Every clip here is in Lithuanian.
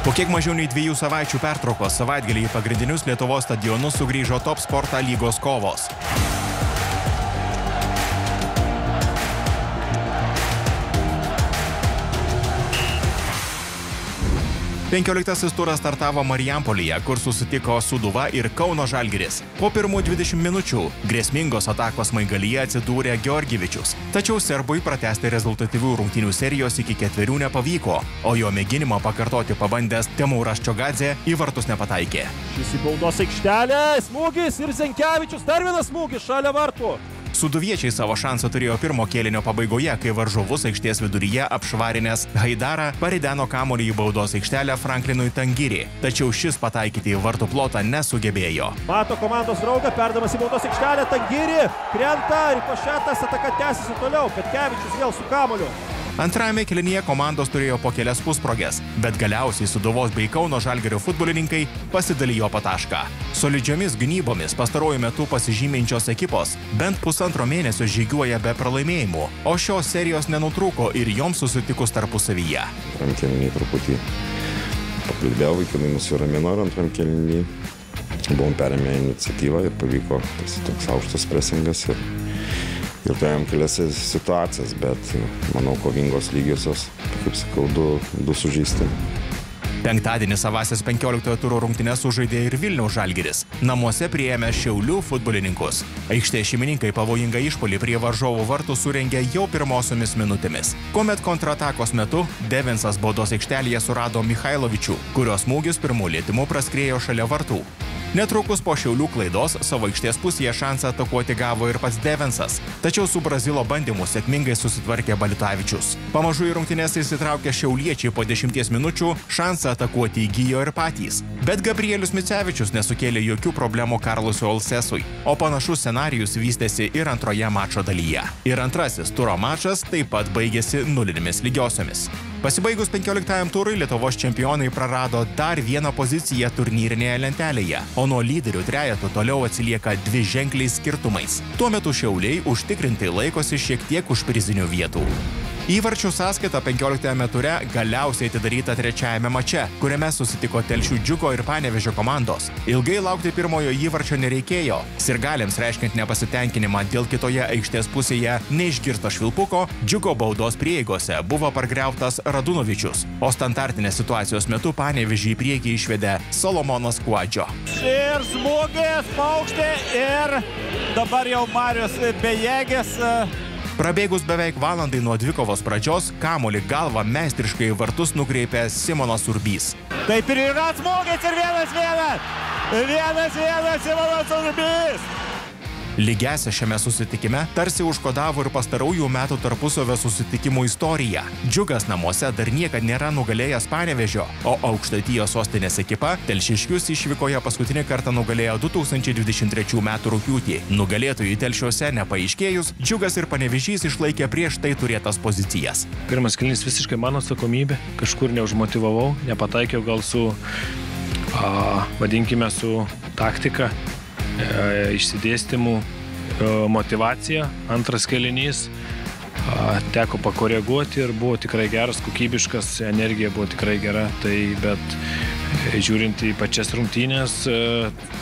Po kiek mažiau nei 2 savaičių pertraukos savaitgalį į pagrindinius Lietuvos stadionus sugrįžo Top Sporto lygos kovos. 15 turas startavo Marijampolėje, kur susitiko Sūduva ir Kauno Žalgiris. Po pirmų 20 minučių grėsmingos atakos smaigalyje atsidūrė Georgievičius. Tačiau serbui pratęsti rezultatyvių rungtynių serijos iki 4 nepavyko, o jo mėginimą pakartoti pabandęs Temūras Čogadzė į vartus nepataikė. Šis į baudos aikštelę, smūgis ir Zenkevičius, dar vienas smūgis šalia vartų. Sūduviečiai savo šansą turėjo pirmo kėlinio pabaigoje, kai varžovus aikštės viduryje apšvarinęs Haidarą parideno kamuolį į baudos aikštelę Franklinui Tangiri, tačiau šis pataikyti į vartų plotą nesugebėjo. Mato komandos draugą, perdamas į baudos aikštelę, Tangiri krenta, rikošetas, ataka tęsiasi toliau, Petkevičius vėl su kamuoliu. Antrajame kėlinyje komandos turėjo po kelias pusproges, bet galiausiai Sūduvos bei Kauno Žalgirio futbolininkai pasidalijo po tašką. Solidžiomis gynybomis pastaruoju metu pasižyminčios ekipos bent pusantro mėnesio žygiuoja be pralaimėjimų, o šios serijos nenutrūko ir joms susitikus tarpusavyje. Antram kėlinyje truputį paklydėjau, vaikinai nusiramino, ir antram kėlinyje buvom perėmę iniciatyvą ir pavyko toks aukštas presingas ir turėjom kelias situacijas, bet manau kovingos lygiosios, kaip sakau, du sužeisti. Penktadienį savąsias 15 turo rungtynes sužaidė ir Vilniaus Žalgiris. Namuose priėmė Šiaulių futbolininkus. Aikštės šeimininkai pavojingą išpuolį prie varžovų vartų surengė jau pirmosiomis minutėmis, kuomet kontratakos metu Devinsas baudos aikštelėje surado Michailovičių, kurios smūgis pirmų lietimų praskriejo šalia vartų. Netrukus po Šiaulių klaidos savo aikštės pusėje šansą atakuoti gavo ir pats Devinsas, tačiau su Brazilo bandymu sėkmingai susitvarkė Balitavičius. Pamažu į rungtynes įsitraukė šiauliečiai, po 10 minučių šansą atakuoti įgijo ir patys. Bet Gabrielius Micevičius nesukėlė jokių problemų Karlusui Olsesui, o panašus scenarijus vystėsi ir antroje mačo dalyje. Ir antrasis turo mačas taip pat baigėsi nulinėmis lygiosiomis. Pasibaigus 15 turui Lietuvos čempionai prarado dar vieną poziciją turnyrinėje lentelėje, o nuo lyderių trejetų toliau atsilieka 2 ženkliais skirtumais. Tuo metu Šiauliai užtikrintai laikosi šiek tiek už prizinių vietų. Įvarčių sąskaita 15 ture galiausiai atidaryta trečiajame mače, kuriame susitiko Telšių Džiugo ir Panevėžio komandos. Ilgai laukti pirmojo įvarčio nereikėjo. Sirgaliams reiškiant nepasitenkinimą dėl kitoje aikštės pusėje neišgirsto švilpuko, Džiugo baudos prieigose buvo pargriautas Radunovičius, o standartinės situacijos metu Panevėžį į priekį išvedė Solomonas Kuadžio. Ir smūgis, paukštė ir dabar jau Marius bejėgis. Prabėgus beveik valandai nuo dvikovos pradžios, kamuolį galva meistriškai į vartus nukreipė Simonas Urbys. Taip ir yra smūgis ir 1-1. 1-1 Simonas Urbys. Lygiąsią šiame susitikime tarsi užkodavo ir pastarųjų metų tarpusavio susitikimų istoriją. Džiugas namuose dar niekad nėra nugalėjęs Panevėžio, o Aukštaitijos sostinės ekipa Telšiškius išvykoje paskutinį kartą nugalėjo 2023 m. rugpjūtį. Nugalėtojų Telšiuose nepaaiškėjus, Džiugas ir Panevėžys išlaikė prieš tai turėtas pozicijas. Pirmas kėlinys visiškai mano atsakomybė, kažkur neužmotyvavau, nepataikiau gal su, vadinkime, su taktika, išsidėstymų, motyvacija. Antras kėlinys teko pakoreguoti ir buvo tikrai geras, kokybiškas, energija buvo tikrai gera, bet žiūrint į pačias rungtynės,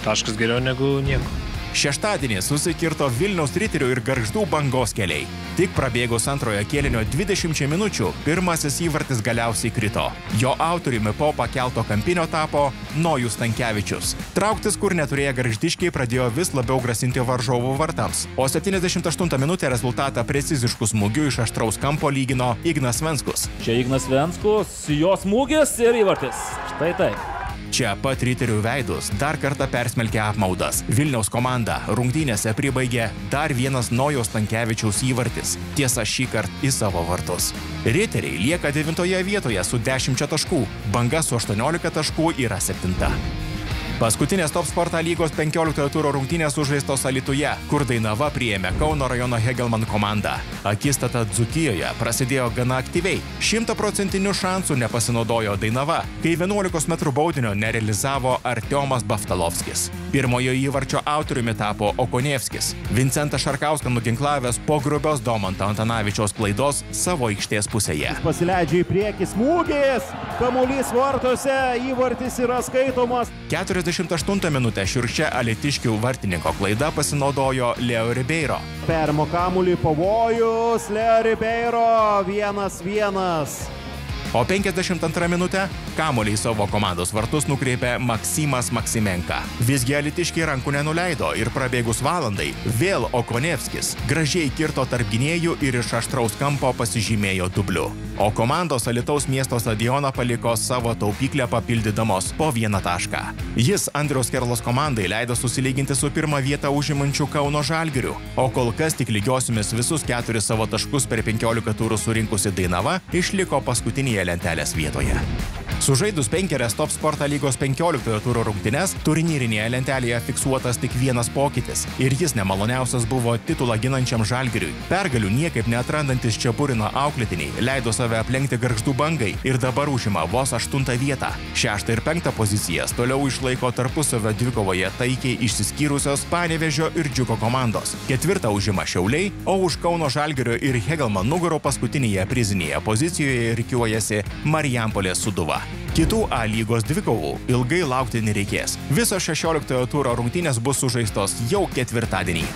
taškas geriau negu nieko. Šeštadienį susikirto Vilniaus Riterių ir Gargždų Bangos keliai. Tik prabėgus antrojo kėlinio 20 minučių, pirmasis įvartis galiausiai krito. Jo autoriumi po pakelto kampinio tapo Nojus Stankevičius. Trauktis, kur neturėję gargždiškiai, pradėjo vis labiau grasinti varžovų vartams, o 78 minutę rezultatą preciziškų smūgių iš aštraus kampo lygino Ignas Venskus. Čia Ignas Venskus, jo smūgis ir įvartis. Štai taip. Čia pat Riterių veidus dar kartą persmelkė apmaudas. Vilniaus komanda rungtynėse pribaigė dar vienas Nojaus Stankevičiaus įvartis. Tiesa, šį kartą į savo vartus. Riteriai lieka 9 vietoje su 10 taškų. Banga su 18 taškų yra 7. Paskutinės Top Sporto lygos 15 turo rungtynės sužaistos Alytuje, kur Dainava priėmė Kauno rajono Hegelman komandą. Akistata Dzūkijoje prasidėjo gana aktyviai. 100% šansų nepasinaudojo Dainava, kai 11 metrų baudinio nerealizavo Artiomas Baftalovskis. Pirmojo įvarčio autoriumi tapo Okonevskis. Vincentas Šarkauskas nuginklavęs po grubios Domanto Antanavičiaus klaidos savo aikštės pusėje. Pasileidžia į priekį smūgis, kamuolys vartuose, įvartis yra skaitomas. 48 minutę šiurkščia alytiškių vartininko klaida pasinaudojo Leo Ribeiro. Perimo kamuolį pavojus, Leo Ribeiro 1-1. O 52 minutę kamuolį į savo komandos vartus nukreipė Maksimas Maksimenka. Visgi alytiškiai rankų nenuleido ir prabėgus valandai vėl Okonevskis gražiai kirto tarp gynėjų ir iš aštraus kampo pasižymėjo dubliu. O komandos Alytaus miesto stadioną paliko savo taupyklę papildydamos po 1 tašką. Jis Andriaus Kerlos komandai leido susilyginti su pirmą vietą užimančiu Kauno Žalgiriu, o kol kas tik lygiosiomis visus 4 savo taškus per 15 turų surinkusi Dainava išliko paskutinėje lentelės vietoje. Sužaidus 5 Top Sporto lygos 15 turo rungtynes, turnyrinėje lentelėje fiksuotas tik vienas pokytis ir jis nemaloniausias buvo titulą ginančiam Žalgiriui. Pergalių niekaip neatrandantis Čiapurino auklėtiniai leido save aplenkti Gargždų Bangai ir dabar užima vos 8 vietą. 6 ir 5 pozicijas toliau išlaiko tarpusavio dvikovoje taikiai išsiskyrusios Panevėžio ir Džiugo komandos. 4 užima Šiauliai, o už Kauno Žalgirio ir Hegelman nugarų paskutinėje prizinėje pozicijoje rikiuojasi Marijampolės Sūduva. Kitų A lygos dvikovų ilgai laukti nereikės. Visos 16 turo rungtynės bus sužaistos jau ketvirtadienį.